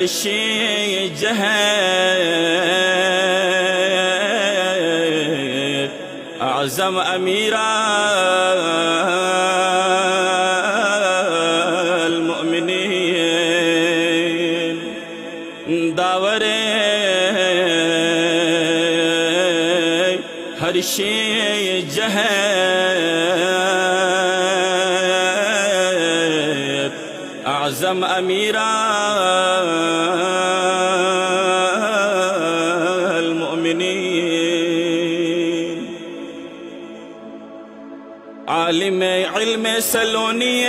ہر شے جہان اعظم امیرا المؤمنین داور ہر شے جہان اعظم امیرا المؤمنین عالم علم سلونی